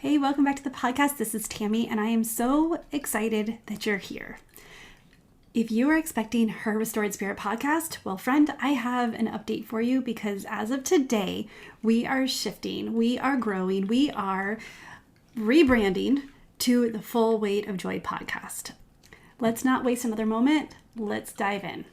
Hey, welcome back to the podcast. This is Tami, and I am so excited that you're here. If you are expecting her Restored Spirit podcast, well, friend, I have an update for you because as of today, we are shifting, we are growing, we are rebranding to the Full Weight of Joy podcast. Let's not waste another moment. Let's dive in.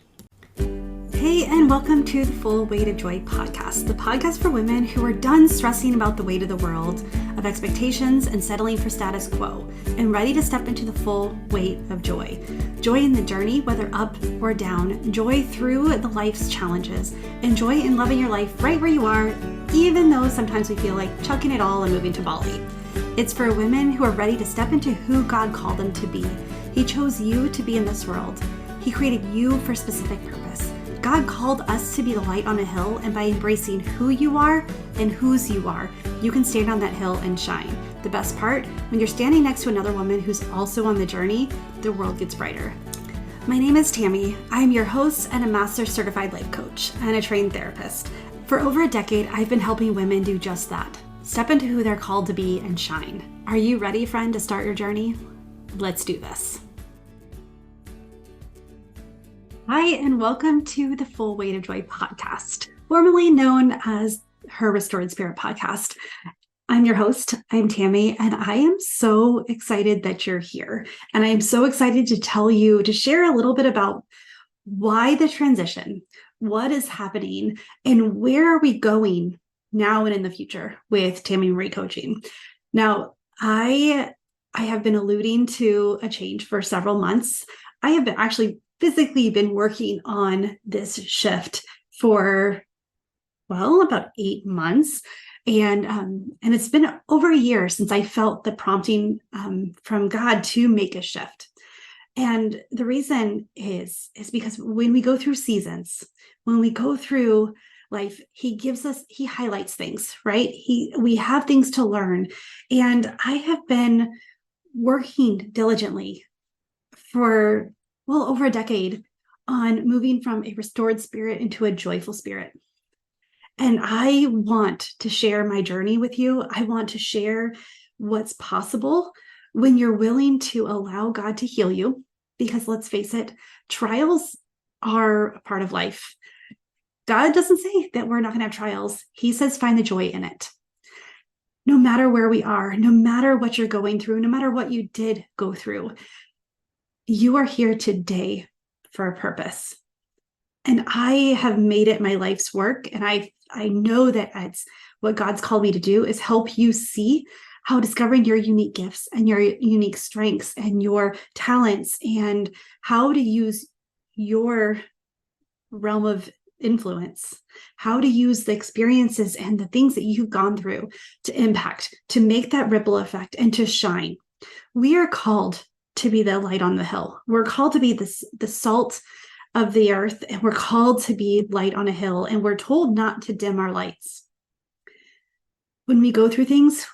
Hey, and welcome to the Full Weight of Joy podcast, the podcast for women who are done stressing about the weight of the world, of expectations and settling for status quo, and ready to step into the full weight of joy. Joy in the journey, whether up or down, joy through the life's challenges, and joy in loving your life right where you are, even though sometimes we feel like chucking it all and moving to Bali. It's for women who are ready to step into who God called them to be. He chose you to be in this world. He created you for a specific purpose. God called us to be the light on a hill, and by embracing who you are and whose you are, you can stand on that hill and shine. The best part, when you're standing next to another woman who's also on the journey, the world gets brighter. My name is Tami. I'm your host and a master certified life coach and a trained therapist. For over a decade, I've been helping women do just that. Step into who they're called to be and shine. Are you ready, friend, to start your journey? Let's do this. Hi, and welcome to the Full Weight of Joy podcast, formerly known as her Restored Spirit podcast. I'm your host. I'm Tami, and I am so excited that you're here. And I am so excited to share a little bit about why the transition, what is happening, and where are we going now and in the future with Tami Marie Coaching. Now, I have been alluding to a change for several months. I have actually physically been working on this shift for, about 8 months. And it's been over a year since I felt the prompting from God to make a shift. And the reason is because when we go through seasons, when we go through life, he highlights things, right? We have things to learn. And I have been working diligently for over a decade on moving from a restored spirit into a joyful spirit. And I want to share my journey with you. I want to share what's possible when you're willing to allow God to heal you, because let's face it, trials are a part of life. God doesn't say that we're not going to have trials. He says, find the joy in it. No matter where we are, no matter what you're going through, no matter what you did go through, you are here today for a purpose. And I have made it my life's work. And I know that it's what God's called me to do is help you see how discovering your unique gifts and your unique strengths and your talents and how to use your realm of influence, how to use the experiences and the things that you've gone through to impact, to make that ripple effect and to shine. We are called to be the light on the hill. We're called to be the salt of the earth, and we're called to be light on a hill, and we're told not to dim our lights. When we go through things,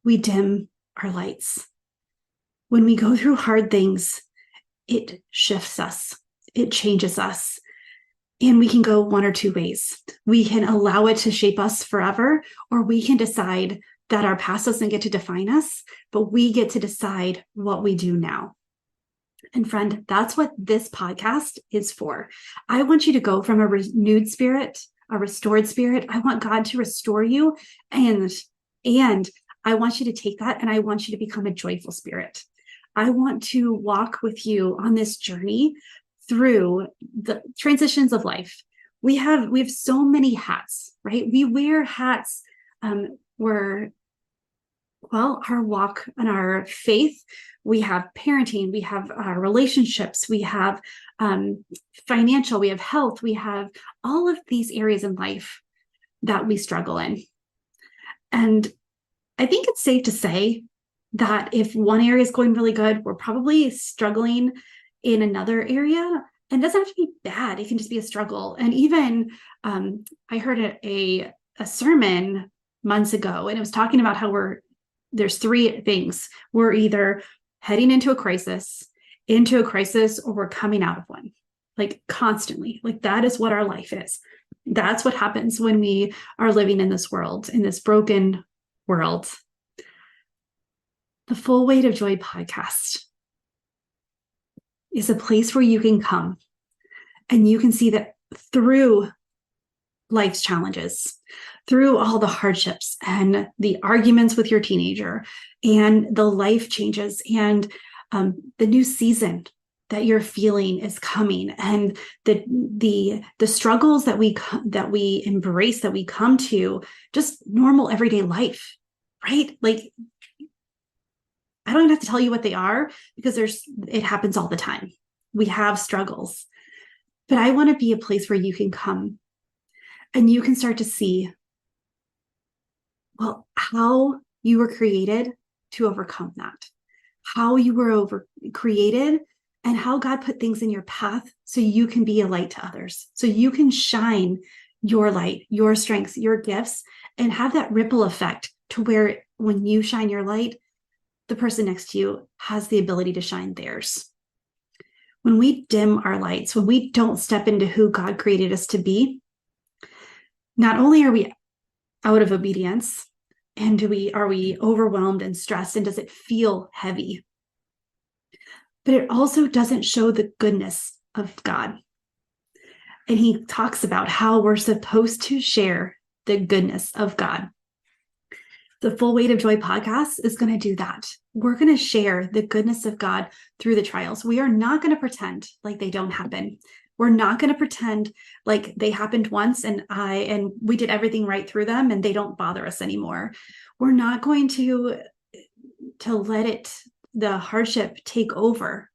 we dim our lights. When we go through hard things, it shifts us, it changes us, and we can go one or two ways. We can allow it to shape us forever, or we can decide that our past doesn't get to define us, but we get to decide what we do now. And friend, that's what this podcast is for. I want you to go from a renewed spirit, a restored spirit. I want God to restore you. And I want you to take that and I want you to become a joyful spirit. I want to walk with you on this journey through the transitions of life. We have so many hats, right? We wear hats our walk and our faith. We have parenting, we have relationships, we have financial, we have health, we have all of these areas in life that we struggle in. And I think it's safe to say that if one area is going really good, we're probably struggling in another area. And it doesn't have to be bad. It can just be a struggle. And even I heard a sermon months ago, and it was talking about how there's three things. We're either heading into a crisis, or we're coming out of one, like constantly. Like that is what our life is. That's what happens when we are living in this world, in this broken world. The Full Weight of Joy podcast is a place where you can come and you can see that through life's challenges, through all the hardships and the arguments with your teenager and the life changes and the new season that you're feeling is coming, and the struggles that we embrace, that we come to just normal everyday life, right? Like, I don't even have to tell you what they are, because it happens all the time. We have struggles, but I want to be a place where you can come and you can start to see, well, how you were created to overcome that, how you were created, and how God put things in your path so you can be a light to others, so you can shine your light, your strengths, your gifts, and have that ripple effect to where when you shine your light, the person next to you has the ability to shine theirs. When we dim our lights, when we don't step into who God created us to be, not only are we out of obedience, and are we overwhelmed and stressed, and does it feel heavy? But it also doesn't show the goodness of God. And he talks about how we're supposed to share the goodness of God. The Full Weight of Joy podcast is going to do that. We're going to share the goodness of God through the trials. We are not going to pretend like they don't happen. We're not going to pretend like they happened once and we did everything right through them and they don't bother us anymore. We're not going to let the hardship take over.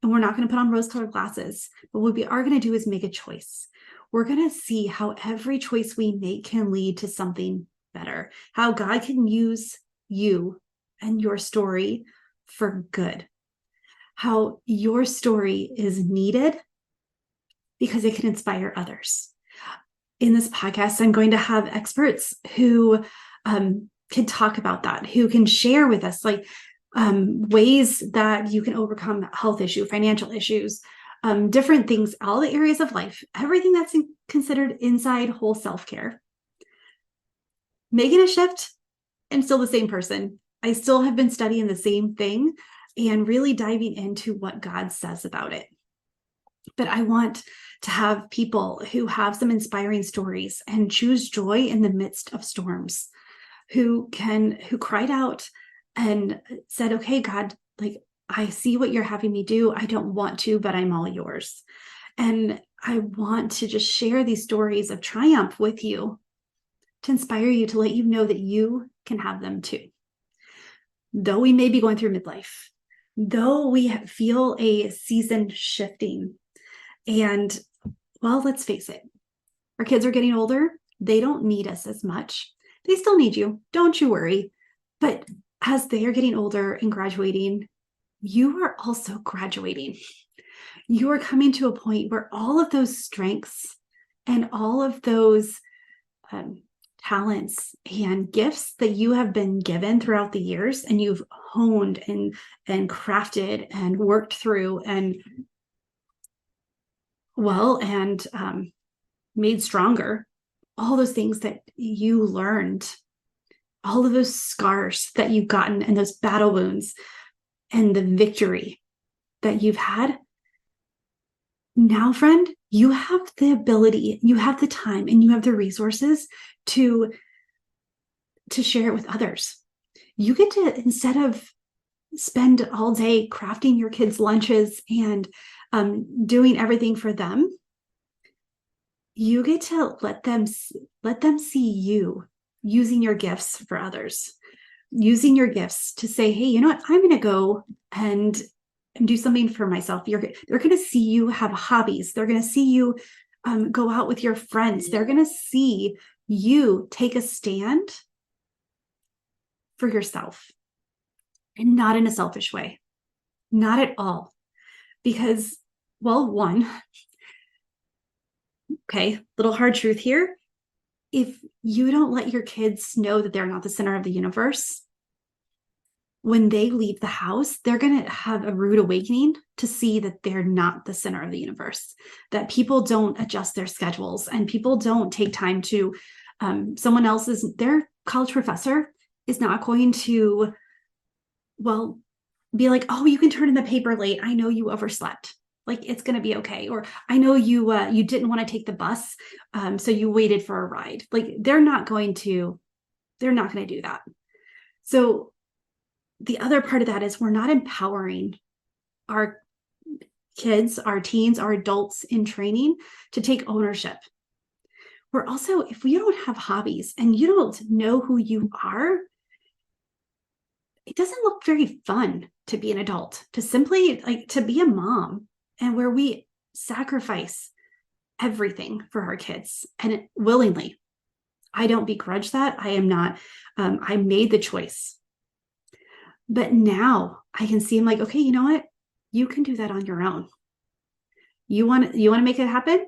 And we're not going to put on rose-colored glasses. But what we are going to do is make a choice. We're going to see how every choice we make can lead to something better, how God can use you and your story for good, how your story is needed because it can inspire others. In this podcast, I'm going to have experts who can talk about that, who can share with us ways that you can overcome health issues, financial issues, different things, all the areas of life, everything that's considered inside whole self-care. Making a shift, I'm still the same person. I still have been studying the same thing and really diving into what God says about it. But I want to have people who have some inspiring stories and choose joy in the midst of storms, who cried out and said, okay, God, like, I see what you're having me do. I don't want to, but I'm all yours. And I want to just share these stories of triumph with you to inspire you, to let you know that you can have them too. Though we may be going through midlife, though we feel a season shifting, and well, let's face it, our kids are getting older. They don't need us as much. They still need you. Don't you worry. But as they are getting older and graduating, you are also graduating. You are coming to a point where all of those strengths and all of those talents and gifts that you have been given throughout the years, and you've honed and crafted and worked through and made stronger, all those things that you learned, all of those scars that you've gotten and those battle wounds and the victory that you've had. Now, friend, you have the ability, you have the time, and you have the resources to share it with others. You get to, instead of spend all day crafting your kids' lunches and doing everything for them, you get to let them see you using your gifts for others, using your gifts to say, hey, you know what? I'm going to go and do something for myself. They're going to see you have hobbies. They're going to see you go out with your friends. They're going to see you take a stand for yourself, and not in a selfish way, not at all. Because, well, one, okay, little hard truth here. If you don't let your kids know that they're not the center of the universe, when they leave the house, they're going to have a rude awakening to see that they're not the center of the universe, that people don't adjust their schedules and people don't take time to, their college professor is not going to well, be like, oh, you can turn in the paper late. I know you overslept. Like, it's going to be okay. Or I know you didn't want to take the bus, so you waited for a ride. Like, they're not going to do that. So the other part of that is we're not empowering our kids, our teens, our adults in training to take ownership. We're also, if we don't have hobbies and you don't know who you are, it doesn't look very fun to be an adult, to simply like to be a mom, and where we sacrifice everything for our kids and willingly. I don't begrudge that. I am not, I made the choice. But now I can see, I'm like, okay, you know what? You can do that on your own. You want to make it happen?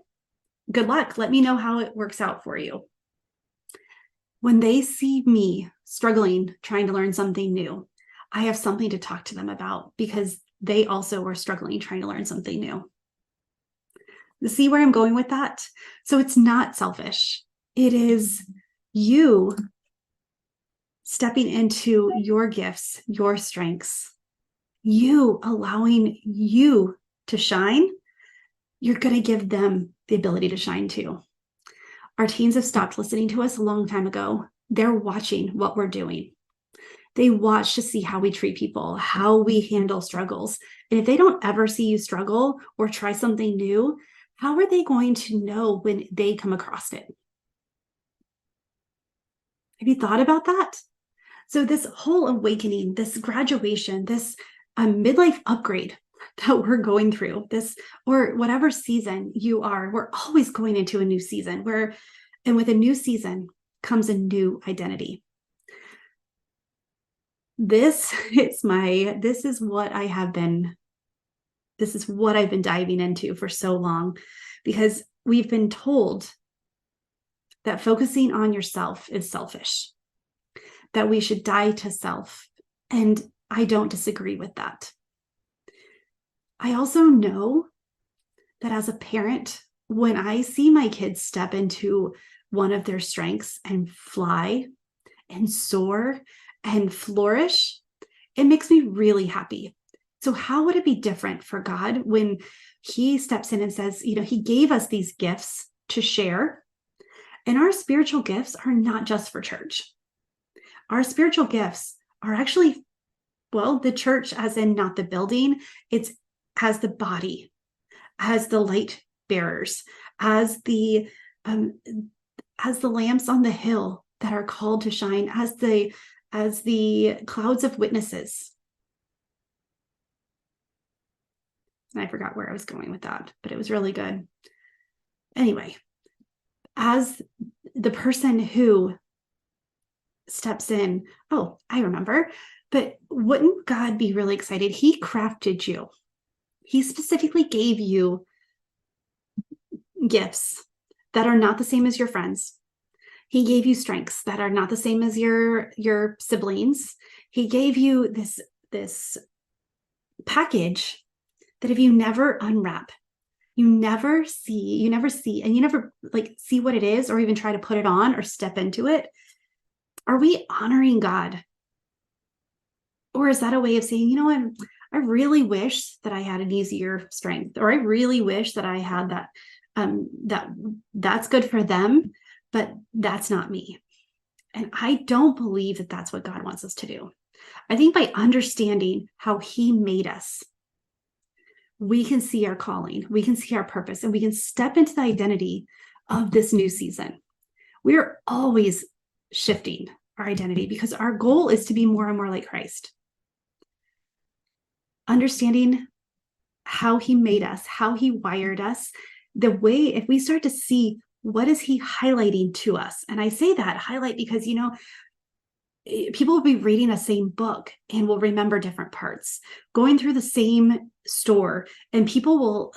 Good luck. Let me know how it works out for you. When they see me struggling, trying to learn something new, I have something to talk to them about because they also were struggling, trying to learn something new. See where I'm going with that? So it's not selfish. It is you stepping into your gifts, your strengths, you allowing you to shine. You're going to give them the ability to shine too. Our teens have stopped listening to us a long time ago. They're watching what we're doing. They watch to see how we treat people, how we handle struggles. And if they don't ever see you struggle or try something new, how are they going to know when they come across it? Have you thought about that? So this whole awakening, this graduation, this midlife upgrade that we're going through, this or whatever season you are, we're always going into a new season and with a new season comes a new identity. This is what I've been diving into for so long, because we've been told that focusing on yourself is selfish, that we should die to self. And I don't disagree with that. I also know that as a parent, when I see my kids step into one of their strengths and fly and soar and flourish, it makes me really happy. So how would it be different for God when he steps in and says, he gave us these gifts to share, and our spiritual gifts are not just for church. Our spiritual gifts are actually, the church as in not the building, it's as the body, as the light bearers, as the lamps on the hill that are called to shine, as the clouds of witnesses. And I forgot where I was going with that, but it was really good. Anyway, as the person who steps in, I remember, but wouldn't God be really excited? He crafted you. He specifically gave you gifts that are not the same as your friends. He gave you strengths that are not the same as your siblings. He gave you this package that if you never unwrap, you never see, and you never see what it is or even try to put it on or step into it. Are we honoring God? Or is that a way of saying, what? I really wish that I had an easier strength, or I really wish that I had that, that's good for them, but that's not me. And I don't believe that that's what God wants us to do. I think by understanding how he made us, we can see our calling, we can see our purpose, and we can step into the identity of this new season. We are always shifting our identity because our goal is to be more and more like Christ. Understanding how he made us, how he wired us, the way, if we start to see what is he highlighting to us. And I say that highlight because, people will be reading the same book and will remember different parts, going through the same store, and people will,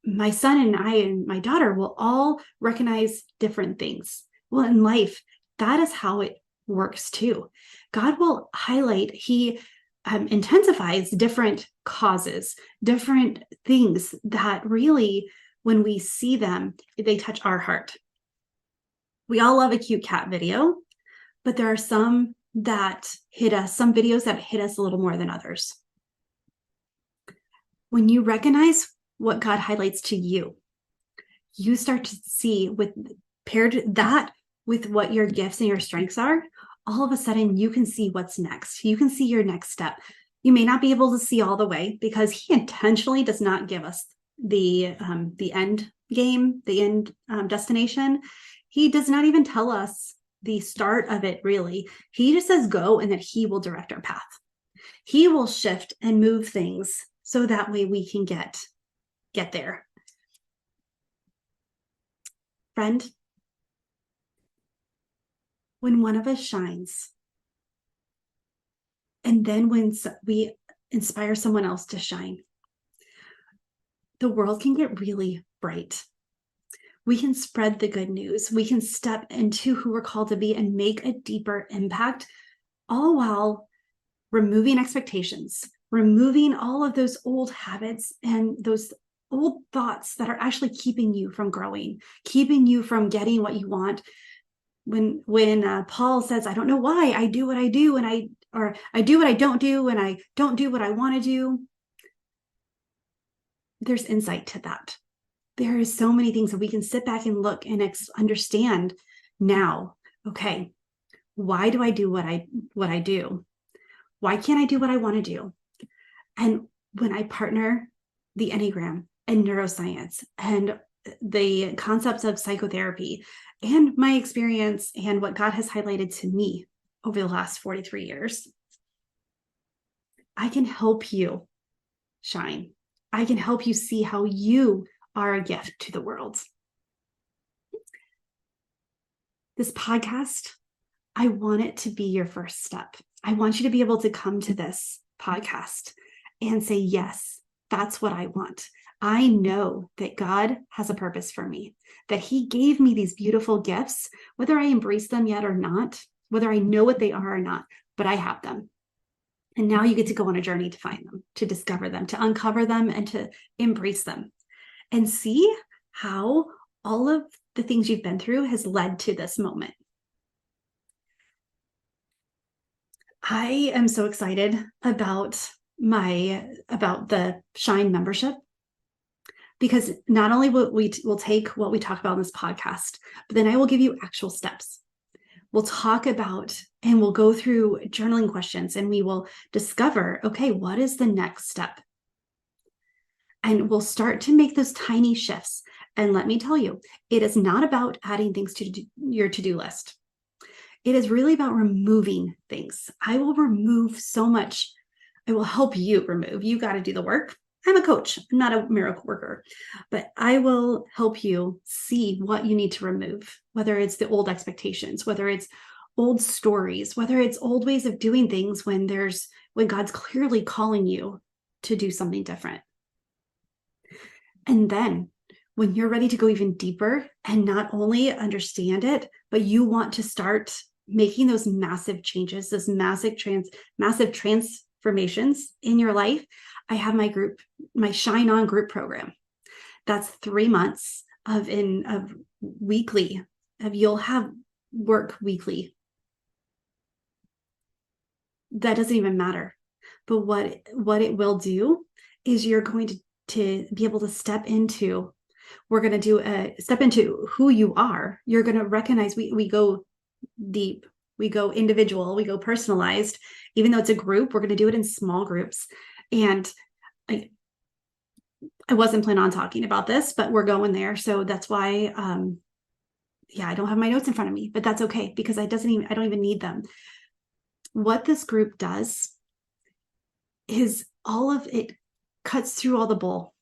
my son and I and my daughter will all recognize different things. Well, in life, that is how it works too. God will highlight, he intensifies different causes, different things that really, when we see them, they touch our heart. We all love a cute cat video, but there are some that hit us, some videos that hit us a little more than others. When you recognize what God highlights to you, you start to see with paired that with what your gifts and your strengths are, all of a sudden you can see what's next. You can see your next step. You may not be able to see all the way because he intentionally does not give us the end game, the end destination. He does not even tell us the start of it, really. He just says go, and that he will direct our path. He will shift and move things so that way we can get there. Friend, when one of us shines, and then when we inspire someone else to shine, the world can get really bright. We can spread the good news. We can step into who we're called to be and make a deeper impact, all while removing expectations, removing all of those old habits and those old thoughts that are actually keeping you from growing, keeping you from getting what you want. When Paul says, I don't know why I do what I do, and I do what I don't do, and I don't do what I want to do, there's insight to that. There is so many things that we can sit back and look and understand now. Okay, why do I do what I do? Why can't I do what I want to do? And when I partner the Enneagram and neuroscience and the concepts of psychotherapy and my experience and what God has highlighted to me over the last 43 years, I can help you shine. I can help you see how you are a gift to the world. This podcast, I want it to be your first step. I want you to be able to come to this podcast and say, yes, that's what I want. I know that God has a purpose for me, that he gave me these beautiful gifts, whether I embrace them yet or not, whether I know what they are or not, but I have them. And now you get to go on a journey to find them, to discover them, to uncover them, and to embrace them and see how all of the things you've been through has led to this moment. I am so excited about the Shine membership, because not only will we'll take what we talk about in this podcast, but then I will give you actual steps. We'll talk about and we'll go through journaling questions, and we will discover, okay, what is the next step? And we'll start to make those tiny shifts. And let me tell you, it is not about adding things to your to-do list. It is really about removing things. I will remove so much. I will help you remove. You got to do the work. I'm a coach, I'm not a miracle worker, but I will help you see what you need to remove, whether it's the old expectations, whether it's old stories, whether it's old ways of doing things when God's clearly calling you to do something different. And then when you're ready to go even deeper and not only understand it, but you want to start making those massive changes, those massive transformations in your life, I have my Shine On group program. That's 3 months of weekly, you'll have work weekly. That doesn't even matter. But what it will do is you're going to be able to step into, we're going to do a step into who you are. You're going to recognize we go deep, we go individual, we go personalized. Even though it's a group, we're going to do it in small groups. And I wasn't planning on talking about this, but we're going there. So that's why, I don't have my notes in front of me, but that's okay, because I don't even need them. What this group does is all of it cuts through all the bull.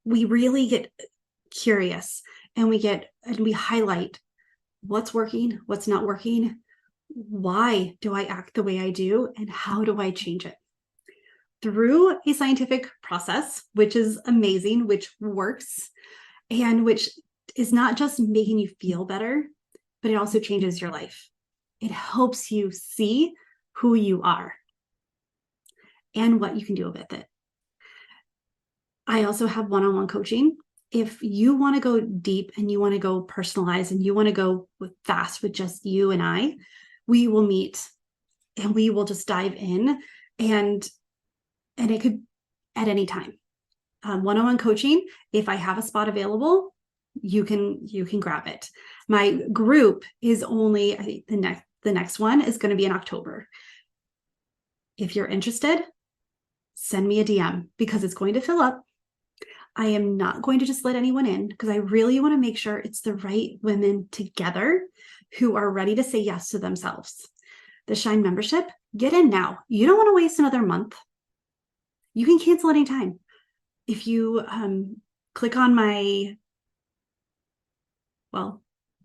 We really get curious, and we highlight what's working, what's not working, why do I act the way I do, and how do I change it? Through a scientific process, which is amazing, which works, and which is not just making you feel better, but it also changes your life. It helps you see who you are and what you can do with it. I also have one-on-one coaching. If you want to go deep and you want to go personalized and you want to go fast with just you and I, we will meet and we will just dive in, and it could at any time. One-on-one coaching, if I have a spot available, you can grab it. My group is only, I think the next one is going to be in October. If you're interested, send me a DM because it's going to fill up. I am not going to just let anyone in because I really want to make sure it's the right women together who are ready to say yes to themselves. The Shine membership, get in now. You don't want to waste another month. You can cancel anytime. If you click on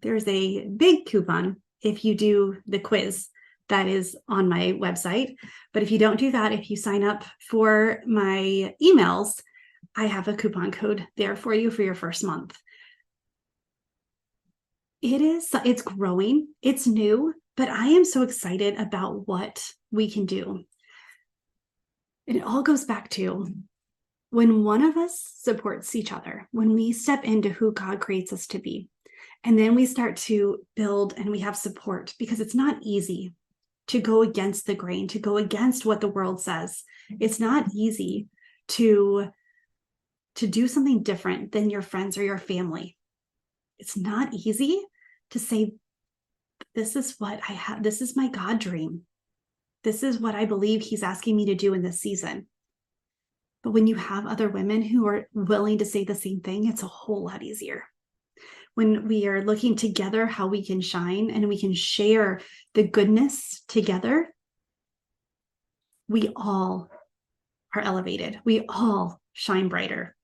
there's a big coupon if you do the quiz that is on my website. But if you don't do that, if you sign up for my emails, I have a coupon code there for you for your first month. It's growing, it's new, but I am so excited about what we can do. And it all goes back to when one of us supports each other, when we step into who God creates us to be, and then we start to build and we have support, because it's not easy to go against the grain, to go against what the world says. It's not easy to do something different than your friends or your family. It's not easy to say, this is what I have. This is my God dream. This is what I believe he's asking me to do in this season. But when you have other women who are willing to say the same thing, it's a whole lot easier. When we are looking together how we can shine and we can share the goodness together, we all are elevated. We all shine brighter.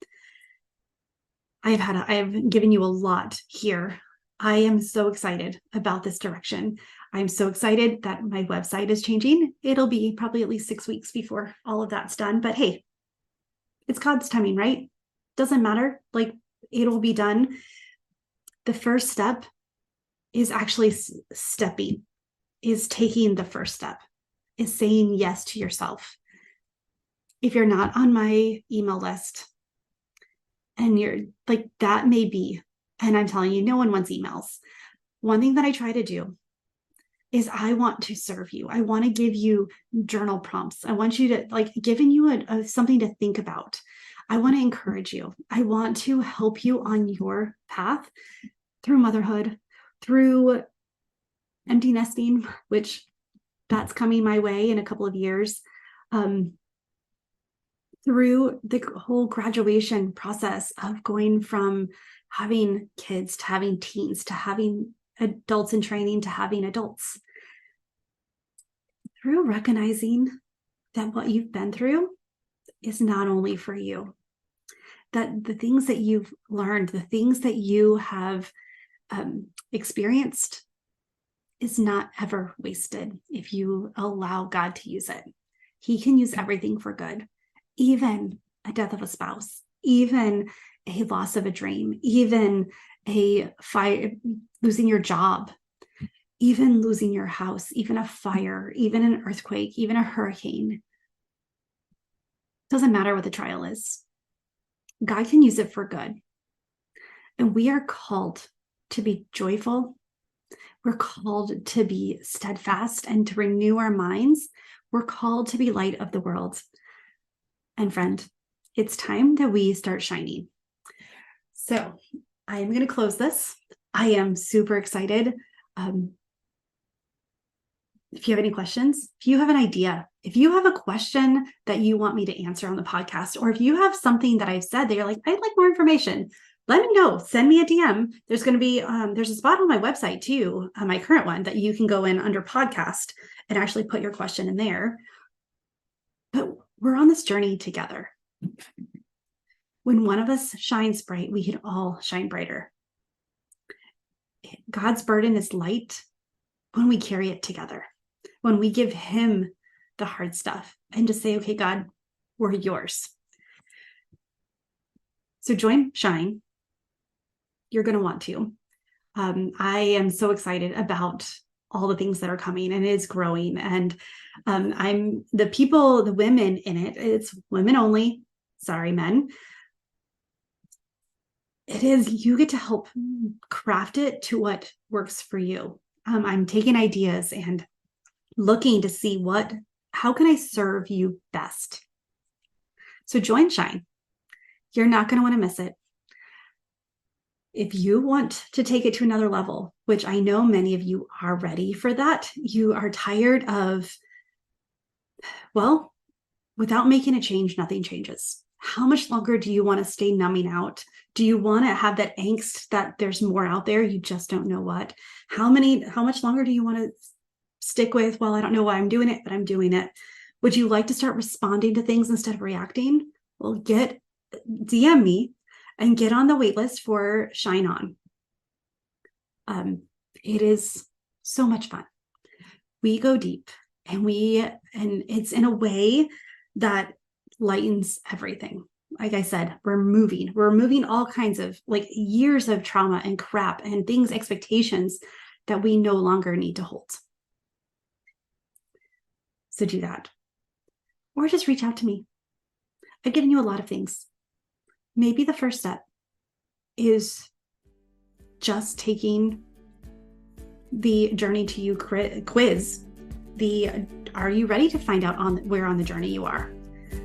I have given you a lot here. I am so excited about this direction. I'm so excited that my website is changing. It'll be probably at least 6 weeks before all of that's done. But hey, it's God's timing, right? Doesn't matter. Like, it'll be done. The first step is actually is taking the first step, is saying yes to yourself. If you're not on my email list and you're like, that may be, and I'm telling you, no one wants emails. One thing that I try to do is I want to serve you. I want to give you journal prompts. I want you to giving you something to think about. I want to encourage you. I want to help you on your path through motherhood, through empty nesting, which that's coming my way in a couple of years, through the whole graduation process of going from having kids to having teens to having adults in training to having adults, through recognizing that what you've been through is not only for you, that the things that you've learned, the things that you have experienced is not ever wasted if you allow God to use it. He can use everything for good, even a death of a spouse, even a loss of a dream, even a fire, losing your job, even losing your house, even a fire, even an earthquake, even a hurricane. Doesn't matter what the trial is. God can use it for good. And we are called to be joyful. We're called to be steadfast and to renew our minds. We're called to be light of the world. And friend, it's time that we start shining. So I am going to close this. I am super excited. If you have any questions, if you have an idea, if you have a question that you want me to answer on the podcast, or if you have something that I've said that you're like, I'd like more information, let me know. Send me a DM. There's going to be, there's a spot on my website too, my current one, that you can go in under podcast and actually put your question in there. But we're on this journey together. When one of us shines bright, we can all shine brighter. God's burden is light when we carry it together, when we give him the hard stuff and just say, okay, God, we're yours. So join Shine. You're going to want to. I am so excited about all the things that are coming, and it is growing. And I'm the women in it, it's women only. Sorry, men. It is, you get to help craft it to what works for you. I'm taking ideas and looking to see how can I serve you best? So join Shine. You're not going to want to miss it. If you want to take it to another level, which I know many of you are ready for that, you are tired of, well, without making a change, nothing changes. How much longer do you want to stay numbing out? Do you want to have that angst that there's more out there? You just don't know what. How much longer do you want to stick with, well, I don't know why I'm doing it, but I'm doing it? Would you like to start responding to things instead of reacting? Well, DM me and get on the wait list for Shine On. It is so much fun. We go deep and it's in a way that lightens everything. Like I said, we're removing all kinds of like years of trauma and crap and things, expectations that we no longer need to hold. So do that. Or just reach out to me. I've given you a lot of things. Maybe the first step is just taking the Journey to You quiz. Are you ready to find out where on the journey you are?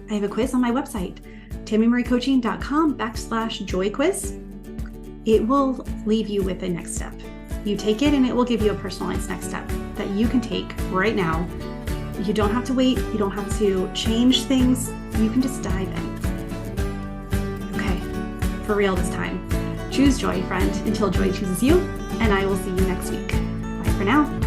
I have a quiz on my website, TamiMarieCoaching.com/joy quiz. It will leave you with a next step. You take it and it will give you a personalized next step that you can take right now. You don't have to wait. You don't have to change things. You can just dive in. Okay, for real this time. Choose joy, friend, until joy chooses you, and I will see you next week. Bye for now.